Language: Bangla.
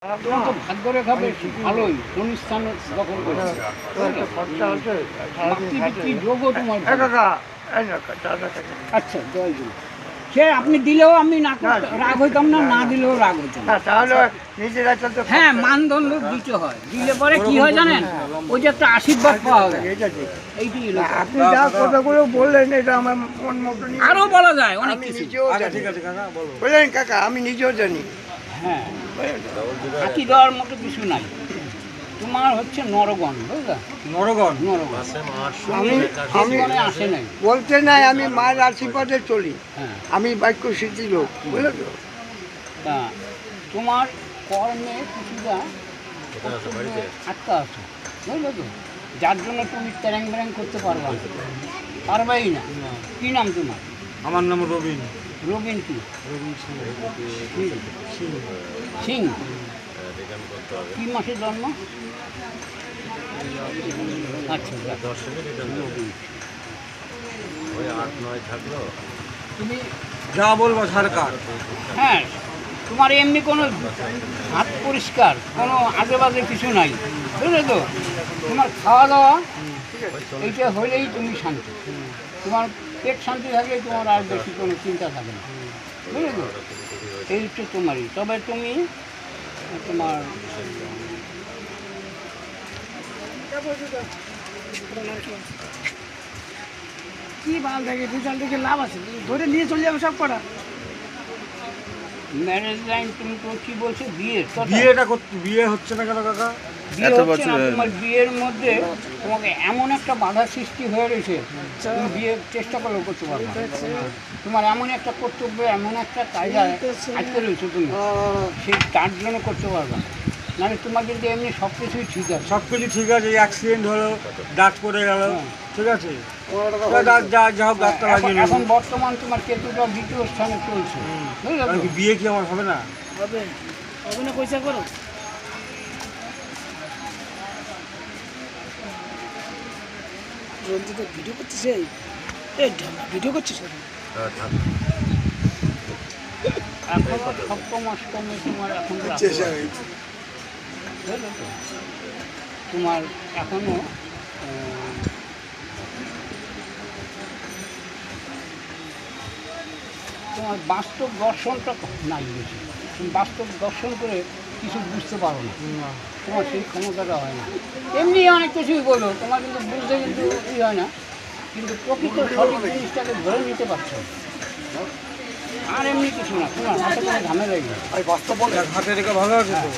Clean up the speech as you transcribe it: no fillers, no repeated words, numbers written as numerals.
ভাগ্য রেখা বেশ ভালোই অনুষ্ঠান দখল করেছে। কি যোগ্য তোমার? আচ্ছা জয় গুরু। সে আপনি দিলেও আমি না রাগ হইতাম না, না দিলেও রাগ হইতাম না। তাহলে নিজেরা চলতে হ্যাঁ, মানদণ্ড দিতে হয়। দিলে পরে কি হয় জানেন, ওই যে একটা আশীর্বাদ পাওয়া যায়। এইটি হলো। আপনি যা কথাগুলো বললেন এটা আমার মন মতো নিয়ে আরো বলা যায় অনেক আমি কিছু। নিজেও জানি। বললেন কাকা আমি নিজেও জানি। হ্যাঁ, ফাঁকি দেওয়ার মতো কিছু নাই। তোমার হচ্ছে নরগণ, বুঝলে? নরগণ নরগণ আমি আমি আসে নাই। বলতে নাই আমি মায়ের আশীর্বাদে চলি। হ্যাঁ, আমি বাক্য সিদ্ধি লোক বুঝলে তো? তা তোমার কর্মে কিছুটা আটকা আছে, বুঝলে তো? যার জন্য তুমি ট্যাং ব্যাং করতে পারবা না, পারবাই না। কি নাম তোমার? আমার নাম রবিন রবিন কি? রবিন সিং সিং। কি মাসে জন্ম? আচ্ছা, রবিন। তুমি যা বলবো সরকার হ্যাঁ, তোমার এমনি কোনো হাত পরিষ্কার, কোনো আজে বাজে কিছু নাই, বুঝলে তো? তোমার খাওয়া দাওয়া এইটা হলেই তুমি শান্তি। তোমার পেট শান্তি থাকলে তোমার আর বেশি কোনো চিন্তা থাকে না, বুঝলে তো? এই হচ্ছে তোমারই। তবে তুমি তোমার কি ভালো থাকে রেজাল্ট দেখে লাভ আছে ধরে নিয়ে চলে যাবে সব কটা। ম্যারেজ লাইন, তুমি তো কি বলছো, বিয়ের কথা? বিয়েটা করতে বিয়ে হচ্ছে না কেন কাকা? বিয়ে হচ্ছে না, তোমার বিয়ের মধ্যে তোমাকে এমন একটা বাধা সৃষ্টি হয়ে রয়েছে, তুমি বিয়ের চেষ্টা করলেও করতে পারবে না। তোমার এমন একটা কর্তব্য, এমন একটা কায়দায় আটকে রয়েছে, তুমি সেই তার জন্য করতে পারবে না। নাহলে তোমার কিন্তু এমনি সব কিছুই ঠিক আছে। সব কিছু ঠিক আছে, অ্যাক্সিডেন্ট হলো, দাঁত পড়ে গেল, ঠিক আছে, যা হোক ডাক্তার লাগিয়ে নেবো। এখন বর্তমান তোমার কেতুটা দ্বিতীয় স্থানে চলছে, বুঝলে তো? বিয়ে কি আমার হবে না? হবে হবে না পয়সা করো। রঞ্জিত ভিডিও করছিস? এই ভিডিও করছিস? এখনো সপ্তম অষ্টমে তোমার এখন বুঝলে তো? তোমার এখনো তোমার বাস্তব দর্শনটা নাই বেশি। তুমি বাস্তব দর্শন করে কিছু বুঝতে পারো না, তোমার সেই ক্ষমতাটা হয় না। এমনি অনেক কিছুই বলো, তোমার কিন্তু বুঝতে কিন্তু ই হয় না, কিন্তু প্রকৃত সঠিক জিনিসটাকে ধরে নিতে পারছো না। আর এমনি কিছু না, তোমার হাতে কোনো ঝামেলাই নেই। হাতে রেখে ভালো আছে তো?